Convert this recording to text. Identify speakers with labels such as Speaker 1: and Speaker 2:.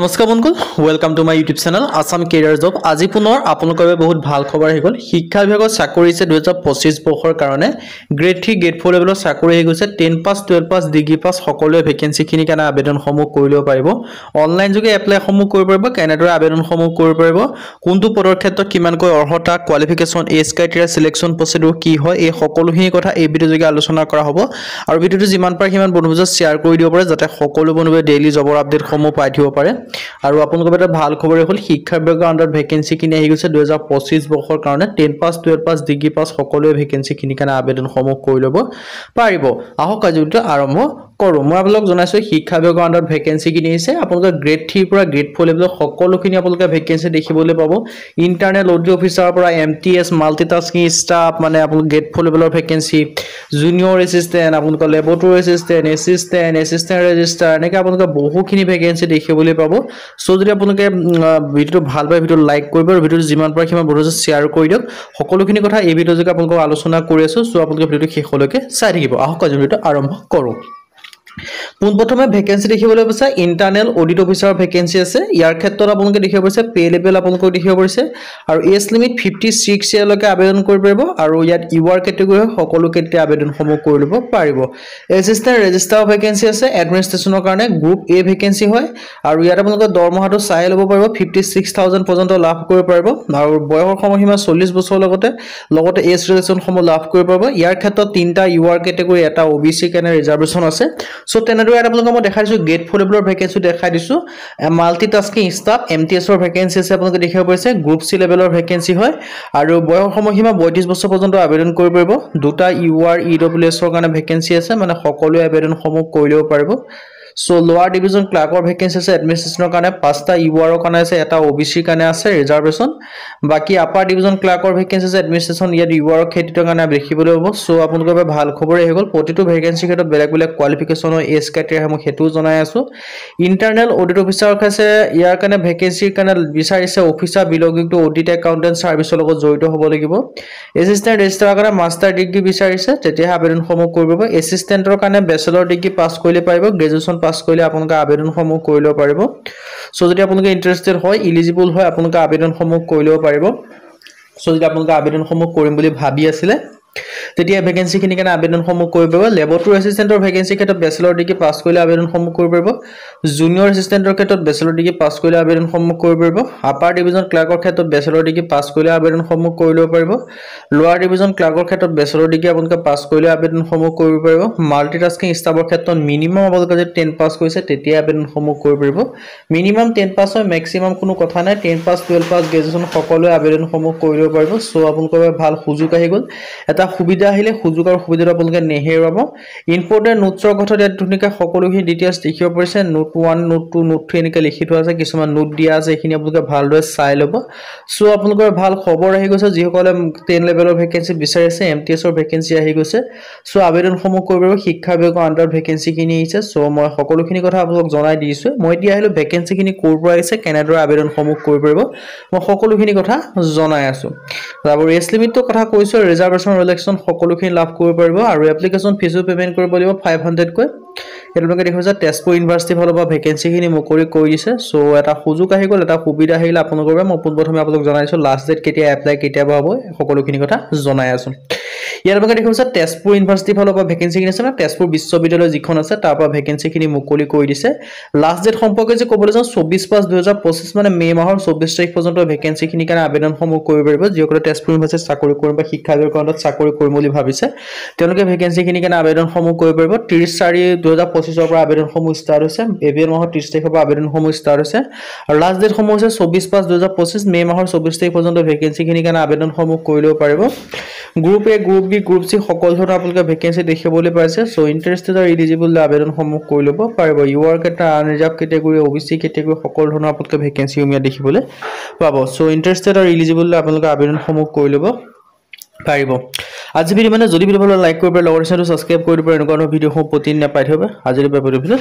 Speaker 1: নমস্কাৰ বন্ধুসকল welcome to my YouTube channel Assam career job আজি পুনৰ আপোনালোকৰ বাবে বহুত ভাল খবৰ আহি গ'ল শিক্ষা বিভাগত চাকৰি আছে 2025 বৰ্ষৰ কাৰণে গ্ৰেড 3 গ্ৰেড 4 লেভেলৰ চাকৰি আহি গৈছে 10 পাছ 12 পাছ ডিগ্ৰী পাছ সকলোৱে ভেকেন্সি খিনি কাৰণে আবেদনসমূহ কৰি ল'ব পাৰিব অনলাইন যোগে এপ্লাই সমূহ কৰিব পাৰিব কেনেদৰে আবেদনসমূহ কৰিব পাৰিব কোনটো পদৰ ক্ষেত্ৰত কিমানকৈ অৰ্হতা কোৱালিফিকেচন এজ ক্ৰাইটেৰিয়া সিলেকচন প্ৰসিডিউৰ কি হয় এই সকলোখিনি কথা এই ভিডিঅ যোগে আলোচনা কৰা হ'ব আৰু ভিডিঅটো যিমান পাৰে সিমান বন্ধুবৰ্গক শ্বেয়াৰ কৰি দিব পাৰে যাতে সকলো বন্ধুৱে ডেইলি জবৰ আপডেট সমূহ পাই থাকিব পাৰে আৰু আপোনালোকৰ এটা ভাল খবৰ হ'ল শিক্ষা বিভাগৰ আন্ডাৰ ভেকেন্সি কিনি আহি গৈছে 2025 বৰ্ষৰ কাৰণে 10 পাছ 12 পাছ ডিগ্ৰী পাছ সকলোৱে ভেকেন্সি কিনি কাৰণে আবেদনসমূহ কৰি ল'ব পাৰিব আহক আজি ভিডিঅ আৰম্ভ কৰো মই আপোনালোকক জনাইছো শিক্ষা বিভাগৰ আন্ডাৰ ভেকেন্সি কিনি আহিছে আপোনালোকৰ গ্ৰেড 3 পৰা গ্ৰেড 4 লেভেলৰ সকলোখিনি আপোনালোকে ভেকেন্সি দেখিবলৈ পাব ইন্টাৰনেল অডিও অফিচাৰ পৰা এমটিএছ মাল্টিটাস্কিং ষ্টাফ মানে আপোনালোক গ্ৰেড 4 লেভেলৰ ভেকেন্সি জুনিয়ৰ এসিস্টেন্ট আপোনালোকৰ লেবৰেটৰী এসিস্টেন্ট ৰেজিস্ট্ৰাৰ এনেকৈ আপোনালোকে বহুখিনি ভেকেন্সি দেখিবলৈ পাব সো যদি আপোনালোকে ভিডিঅটো ভাল পায় ভিডিঅ লাইক কৰিব আৰু ভিডিঅটো যিমান পাৰে সিমান বন্ধুক শ্বেয়াৰ কৰি দিয়ক সকলোখিনি কথা এই ভিডিঅ যোগে আপোনালোকক আলোচনা কৰি আছো সো আপোনালোকে ভিডিঅটো শেষলৈকে চাই থাকিব আহক আজি ভিডিঅটো আৰম্ভ কৰো পোনপ্ৰথমে ভেকেন্সি দেখিবলৈ পাইছে ইন্টাৰনেল অডিট অফিচাৰ ভেকেন্সি আছে ইয়াৰ ক্ষেত্ৰত আপোনালোকে দেখিব পাইছে পে লেভেল আপোনালোকে দেখিব পাইছে আৰু এজ লিমিট 56 ইয়াৰলৈকে আবেদন কৰিব পাৰিব আৰু ইয়াত ইউআৰ কেটেগৰী সকলো কেটে আবেদনসমূহ কৰি ল'ব পাৰিব এসিস্টেন্ট ৰেজিস্ট্ৰাৰ ভেকেন্সি আছে এডমিনিষ্ট্ৰেচনৰ কাৰণে গ্ৰুপ এ ভেকেন্সি হয় আৰু ইয়াত আপোনালোকে দৰমহাটো চাই ল'ব পাৰিব 56000 পৰ্যন্ত লাভ কৰিব পাৰিব আৰু বয়সৰ সময়সীমা 40 বছৰ লগতে এজ ৰিলেকচন সমূহ লাভ কৰিব পাৰিব ইয়াৰ ক্ষেত্ৰত তিনটা ইউআৰ কেটেগৰী এটা ওবিসি কাৰণে ৰিজাৰ্ভেশন আছে সো তেনেদৰে আপোনালোকক মই দেখাই দিছো গ্ৰেড 4 লেভেলৰ ভেকেন্সি দেখাই দিছো মাল্টিটাস্কিং ষ্টাফ এমটিএছ ৰ ভেকেন্সি আছে আপোনালোকে দেখিব পাইছে গ্ৰুপ সি লেভেলৰ ভেকেন্সি হয় আৰু বয়স সময়সীমা 32 বছৰ পৰ্যন্ত আবেদন কৰিব পাৰিব দুটা ইউআৰ ইডব্লিউএছ ৰ কাৰণে ভেকেন্সি আছে মানে সকলোৱে আবেদনসমূহ কৰি ল'ব পাৰিব সো লোৱাৰ ডিভিজন ক্লাৰ্কৰ ভেকেন্সি আছে এডমিনিষ্ট্ৰেচনৰ কাৰণে পাঁচটা ইউআৰ কাৰণে আছে এটা ওবিসি কাৰণে আছে ৰিজাৰ্ভেশন বাকি আপাৰ ডিভিজন ক্লাৰ্কৰ ভেকেন্সি আছে এডমিনিষ্ট্ৰেচন ইয়াত ইউআৰ খেতিৰ কাৰণে দেখিবলৈ হ'ব সো আপোনালোকৰ বাবে ভাল খবৰ হৈ গ'ল প্ৰতিটো ভেকেন্সি ক্ষেত্ৰত বেলেগ বেলেগ কোৱালিফিকেচন আৰু এজ ক্ৰাইটেৰিয়া মই হেতু জনাই আছো ইন্টাৰনেল অডিট অফিচাৰ আছে ইয়াৰ কাৰণে ভেকেন্সিৰ কাৰণে বিচাৰিছে অফিচাৰ বিলগিং টু অডিট একাউন্টেন্ট সাৰ্ভিসৰ লগত জড়িত হ'ব লাগিব এসিস্টেন্ট ৰেজিস্ট্ৰাৰ কাৰণে মাষ্টাৰ ডিগ্ৰী বিচাৰিছে তেতিয়া আবেদনসমূহ কৰিব এসিস্টেন্টৰ কাৰণে বেচেলৰ ডিগ্ৰী পাছ কৰিলে পাৰিব গ্ৰেজুৱেচন পাছ কৰিলে আপোনালোকে আবেদনসমূহ কৰি ল'ব পাৰিব সো যদি আপোনালোকে ইন্টাৰেষ্টেড হয় এলিজিবল হয় আপোনালোকে আবেদনসমূহ কৰি ল'ব পাৰিব সো যদি আপোনালোকে আবেদনসমূহ কৰিম বুলি ভাবি আছিল তেতিয়া ভেকেন্সি খিনি কাৰণে আবেদনসমূহ কৰিব পাৰিব লেবৰেটৰী এসিস্টেন্টৰ ভেকেন্সি ক্ষেত্ৰত বেচেলৰ ডিগ্ৰী পাছ কৰিলে আবেদনসমূহ কৰিব পাৰিব জুনিয়ৰ এসিস্টেন্টৰ ক্ষেত্ৰত বেচেলৰ ডিগ্ৰী পাছ কৰিলে আবেদনসমূহ কৰিব পাৰিব আপাৰ ডিভিজন ক্লাৰ্কৰ ক্ষেত্ৰত বেচেলৰ ডিগ্ৰী পাছ কৰিলে আবেদনসমূহ কৰি ল'ব পাৰিব লোৱাৰ ডিভিজন ক্লাৰ্কৰ ক্ষেত্ৰত বেচেলৰ ডিগ্ৰী আপোনালোকে পাছ কৰিলে আবেদনসমূহ কৰিব পাৰিব মাল্টিটাস্কিং ষ্টাফৰ ক্ষেত্ৰত মিনিমাম আপোনালোকে যদি 10 পাছ কৰিছে তেতিয়া আবেদনসমূহ কৰিব পাৰিব মিনিমাম 10 পাছ হয় মেক্সিমাম কোনো কথা নাই 10 পাছ 12 পাছ গ্ৰেজুৱেচন সকলোৱে আবেদনসমূহ কৰি ল'ব পাৰিব সো আপোনালোকৰ ভাল সুযোগ আহি গ'ল এটা সুবিধা আহিলে সুযোগ আৰু সুবিধাটো আপোনালোকে নেহেৰুৱাব ইম্পৰ্টেন্ট নোটছৰ কথা ইয়াত ধুনিকা সকলোখিনি ডিটেইলছ দেখিব পাৰিছে নোট 1 নোট 2 নোট 3 এনেকৈ লিখি থোৱা আছে কিছুমান নোট দিয়া আছে এইখিনি আপোনালোকে ভালদৰে চাই ল'ব সো আপোনালোকৰ ভাল খবৰ আহি গৈছে যিসকলে 10 লেভেলৰ ভেকেন্সি বিচাৰিছে এমটিএছ ৰ ভেকেন্সি আহি গৈছে সো আবেদনসমূহ কৰিব শিক্ষা বিভাগৰ আন্ডাৰ ভেকেন্সি কিনি আহিছে সো মই সকলোখিনি কথা আপোনালোকক জনাই দিছো মই এতিয়া আহিলো ভেকেন্সি খিনি ক'ৰ পৰা আহিছে কেনেদৰে আবেদনসমূহ কৰিব পাৰিব মই সকলোখিনি কথা জনাই আছো আৰু এজ লিমিটৰ কথা কৈছো ৰিজাৰ্ভেশন ৰিলেকচন সকলোখিনি লাভ কৰিব পাৰিব আৰু এপ্লিকেশন ফিজো পেমেন্ট কৰিব লাগিব 500 কৈ এটোকে দেখিছে তেজপুৰ ইউনিভাৰ্চিটি ফালৰ পৰা ভেকেন্সি খিনি মুকলি কৰি দিছে সো এটা সুযোগ আহি গ'ল এটা সুবিধা আহিল আপোনালোকৰ বাবে মই প্ৰথমে আপোনালোকক জনাইছো লাষ্ট ডেট কেতিয়া এপ্লাই কেতিয়া হ'ব সকলোখিনি কথা জনাই আছো ইয়াৰ বাবে দেখিছে তেজপুৰ ইউনিভাৰ্চিটি ফালৰ পৰা ভেকেন্সি খিনি আছে না তেজপুৰ বিশ্ববিদ্যালয় যিখন আছে তাৰ পৰা ভেকেন্সি খিনি মুকলি কৰি দিছে লাষ্ট ডেট সম্পৰ্কে যে ক'বলৈ যাওঁ 24/5/2025 মানে মে মাহৰ 24 তাৰিখ পৰ্যন্ত ভেকেন্সি খিনি কাৰণে আবেদনসমূহ কৰিব পাৰিব যিসকলে তেজপুৰ ইউনিভাৰ্চিটিত চাকৰি কৰিম বা শিক্ষা বিভাগত চাকৰি কৰিম বুলি ভাবিছে তেওঁলোকে ভেকেন্সি খিনি কাৰণে আবেদনসমূহ কৰিব পাৰিব 30/4/2025 ৰ পৰা আবেদনসমূহ ষ্টাৰ্ট হৈছে এপ্ৰিল মাহৰ 30 তাৰিখৰ পৰা আবেদনসমূহ ষ্টাৰ্ট হৈছে আৰু লাষ্ট ডেট সমূহ হৈছে 24/5/2025 মে মাহৰ 24 তাৰিখ পৰ্যন্ত ভেকেন্সি খিনি কাৰণে আবেদনসমূহ কৰি ল'ব পাৰিব group A group B group C সকলো ধৰণৰ আপোনালোকে ভেকেন্সি দেখিবলৈ পাইছে সো ইন্টাৰেষ্টেড আৰু এলিজিবল আবেদনসমূহ কৰি ল'ব পাৰিব ইউআৰ কেটা আনৰিজাৰ্ভ কেটেগৰী ওবিসি কেটেগৰী সকলো ধৰণৰ আপোনালোকে ভেকেন্সি উমিয়া দেখিবলৈ পাব সো ইন্টাৰেষ্টেড আৰু এলিজিবল আপোনালোকে আবেদনসমূহ কৰি ল'ব পাৰিব আজি ভিডিও মানে যদি ভিডিও ভাল লাইক কৰিব লগৰ চেনেলটো সাবস্ক্ৰাইব কৰি দিব এনেকুৱা ভিডিঅ' সমূহ প্ৰতিদিন পাই থাকিব আজি ভিডিঅ